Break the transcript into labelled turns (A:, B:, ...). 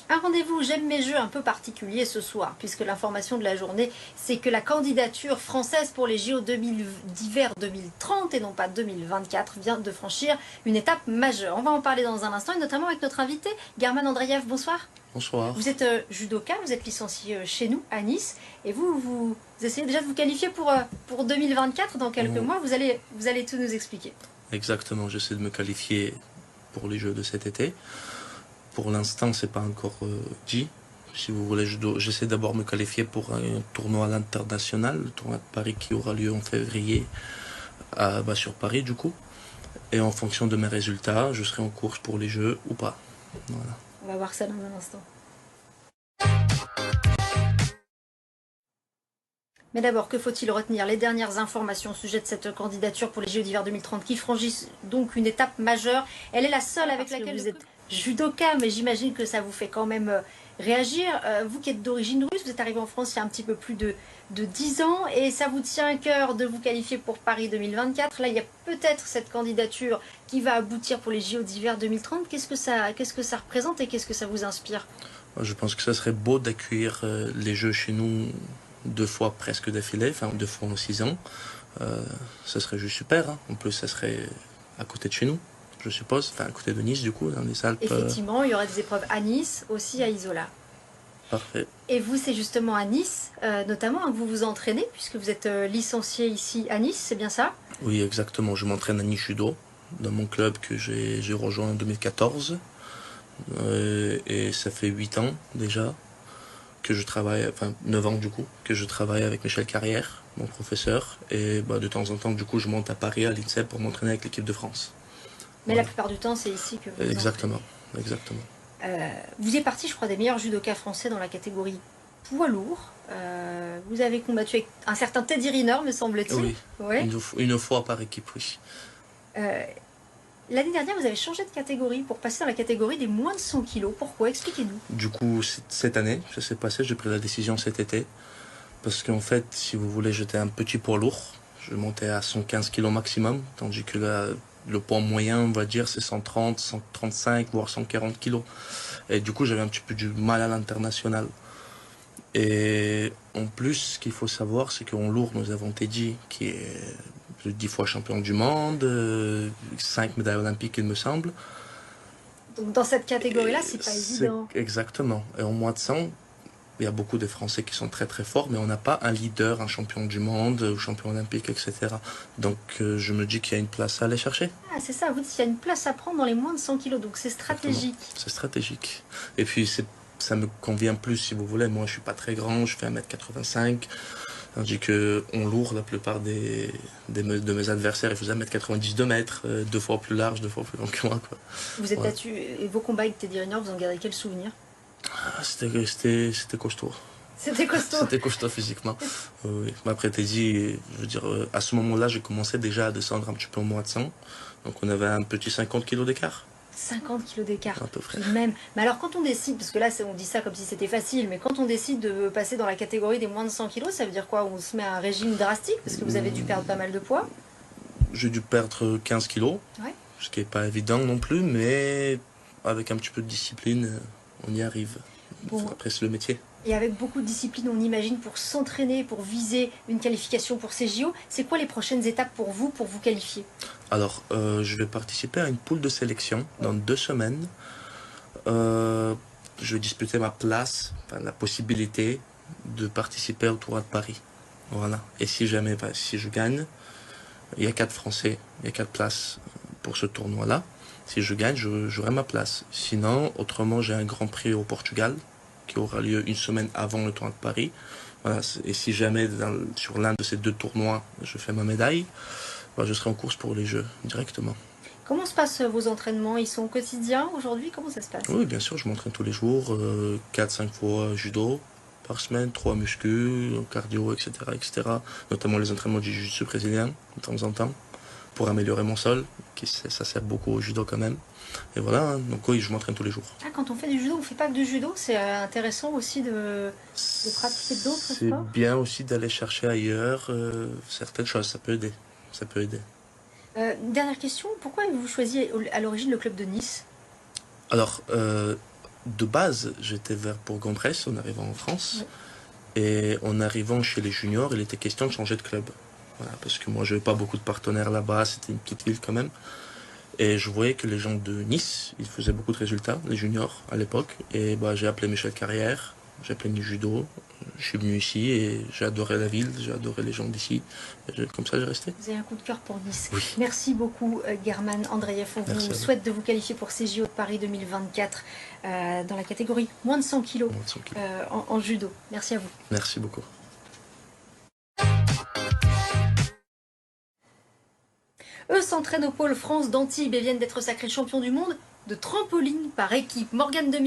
A: Un rendez-vous J'aime mes jeux un peu particulier ce soir, puisque l'information de la journée, c'est que la candidature française pour les JO d'hiver 2030 et non pas 2024 vient de franchir une étape majeure. On va en parler dans un instant, et notamment avec notre invité, German Andreev. Bonsoir.
B: Bonsoir.
A: Vous êtes judoka, vous êtes licencié chez nous, à Nice, et vous essayez déjà de vous qualifier pour 2024 dans quelques mois. Vous allez tout nous expliquer.
B: Exactement, j'essaie de me qualifier pour les Jeux de cet été. Pour l'instant, c'est pas encore dit. Si vous voulez, j'essaie d'abord de me qualifier pour un tournoi à l'international, le tournoi de Paris qui aura lieu en février sur Paris du coup. Et en fonction de mes résultats, je serai en course pour les Jeux ou pas. Voilà.
A: On va voir ça dans un instant. Mais d'abord, que faut-il retenir? Les dernières informations au sujet de cette candidature pour les Jeux d'hiver 2030 qui franchissent donc une étape majeure. Elle est la seule avec laquelle vous êtes judoka, mais j'imagine que ça vous fait quand même réagir. Vous qui êtes d'origine russe, vous êtes arrivé en France il y a un petit peu plus de 10 ans et ça vous tient à cœur de vous qualifier pour Paris 2024. Là, il y a peut-être cette candidature qui va aboutir pour les JO d'hiver 2030. Qu'est-ce que ça représente et qu'est-ce que ça vous inspire?
B: Je pense que ça serait beau d'accueillir les Jeux chez nous 2 fois presque d'affilée, enfin 2 fois en 6 ans. Ça serait juste super. Hein. En plus, ça serait à côté de chez nous, je suppose, enfin à côté de Nice du coup, dans les Alpes.
A: Effectivement, il y aura des épreuves à Nice, aussi à Isola.
B: Parfait.
A: Et vous, c'est justement à Nice, notamment, que vous vous entraînez, puisque vous êtes licencié ici à Nice, c'est bien ça?
B: Oui, exactement. Je m'entraîne à Nice Judo, dans mon club que j'ai rejoint en 2014. Et ça fait 8 ans déjà que je travaille, enfin 9 ans du coup, que je travaille avec Michel Carrière, mon professeur. Et de temps en temps, du coup, je monte à Paris, à l'INSEP, pour m'entraîner avec l'équipe de France.
A: Mais voilà. La plupart du temps, c'est ici que vous
B: Exactement, exactement.
A: Vous êtes parti, je crois, des meilleurs judokas français dans la catégorie poids lourd. Vous avez combattu avec un certain Teddy Riner, me semble-t-il.
B: Oui, ouais. une fois par équipe, oui.
A: L'année dernière, vous avez changé de catégorie pour passer dans la catégorie des moins de 100 kilos. Pourquoi? Expliquez-nous.
B: Du coup, cette année, ça s'est passé, j'ai pris la décision cet été. Parce qu'en fait, si vous voulez, j'étais un petit poids lourd. Je montais à 115 kilos maximum, tandis que le poids moyen, on va dire, c'est 130, 135, voire 140 kilos. Et du coup, j'avais un petit peu du mal à l'international. Et en plus, ce qu'il faut savoir, c'est qu'en lourd, nous avons Teddy, qui est 10 fois champion du monde, 5 médailles olympiques, il me semble.
A: Donc dans cette catégorie-là, c'est pas évident.
B: Exactement. Et en moins de 100, il y a beaucoup de Français qui sont très très forts, mais on n'a pas un leader, un champion du monde, ou champion olympique, etc. Donc je me dis qu'il y a une place à aller chercher.
A: Ah, c'est ça, vous dites qu'il y a une place à prendre dans les moins de 100 kilos, donc c'est stratégique.
B: C'est stratégique. Et puis ça me convient plus, si vous voulez. Moi, je suis pas très grand, je fais 1m85. Tandis qu'en lourd, la plupart de mes adversaires, ils faisaient 1m90, 2 mètres, 2 fois plus large, 2 fois plus long que moi. Quoi.
A: Vous êtes battu, et vos combats avec Teddy Riner, vous en gardez quel souvenir?
B: C'était costaud.
A: C'était costaud.
B: C'était costaud physiquement. Oui. Mais après Teddy, je veux dire, à ce moment-là, j'ai commencé déjà à descendre un petit peu au moins de 100. Donc on avait un petit 50 kilos d'écart.
A: 50 kilos d'écart.
B: À peu près.
A: Même. Mais alors quand on décide, parce que là on dit ça comme si c'était facile, mais quand on décide de passer dans la catégorie des moins de 100 kilos, ça veut dire quoi? On se met à un régime drastique parce que vous avez dû perdre pas mal de poids?
B: J'ai dû perdre 15 kilos,
A: ouais.
B: Ce qui n'est pas évident non plus, mais avec un petit peu de discipline, on y arrive. Bon. Après c'est le métier.
A: Et avec beaucoup de discipline, on imagine, pour s'entraîner, pour viser une qualification pour ces JO, c'est quoi les prochaines étapes pour vous qualifier?
B: Alors, je vais participer à une poule de sélection dans 2 semaines. Je vais disputer ma place, enfin, la possibilité de participer au tournoi de Paris. Voilà. Et si jamais, si je gagne, il y a 4 Français, il y a 4 places pour ce tournoi-là. Si je gagne, j'aurai ma place. Sinon, autrement, j'ai un Grand Prix au Portugal qui aura lieu 1 semaine avant le tournoi de Paris. Voilà. Et si jamais, sur l'un de ces 2 tournois, je fais ma médaille, je serai en course pour les Jeux, directement.
A: Comment se passent vos entraînements? Ils sont quotidiens aujourd'hui? Comment ça se passe?
B: Oui, bien sûr, je m'entraîne tous les jours, 4-5 fois judo par semaine, 3 muscu, cardio, etc., etc. Notamment les entraînements du jiu-jitsu brésilien, de temps en temps, pour améliorer mon sol, ça sert beaucoup au judo quand même. Et voilà, hein, donc oui, je m'entraîne tous les jours.
A: Ah, quand on fait du judo, on ne fait pas que du judo, c'est intéressant aussi de pratiquer d'autres sports?
B: C'est bien aussi d'aller chercher ailleurs certaines choses, ça peut aider. Ça peut aider.
A: Dernière question, pourquoi avez-vous choisi à l'origine le club de Nice?
B: Alors, de base, j'étais vers Bourg-en-Bresse en arrivant en France. Oui. Et en arrivant chez les juniors, il était question de changer de club. Voilà, parce que moi, je n'avais pas beaucoup de partenaires là-bas, c'était une petite ville quand même. Et je voyais que les gens de Nice, ils faisaient beaucoup de résultats, les juniors à l'époque. Et bah, j'ai appelé Michel Carrière, j'ai appelé Nice Judo. Je suis venu ici et j'ai adoré la ville, j'ai adoré les gens d'ici. Comme ça, j'ai resté.
A: Vous avez un coup de cœur pour Nice.
B: Oui.
A: Merci beaucoup, German Andreev. On vous souhaite de vous qualifier pour ces JO de Paris 2024 dans la catégorie moins de 100 kg en judo. Merci à vous.
B: Merci beaucoup.
A: Eux s'entraînent au pôle France d'Antibes et viennent d'être sacrés champions du monde de trampoline par équipe. Morgane Demi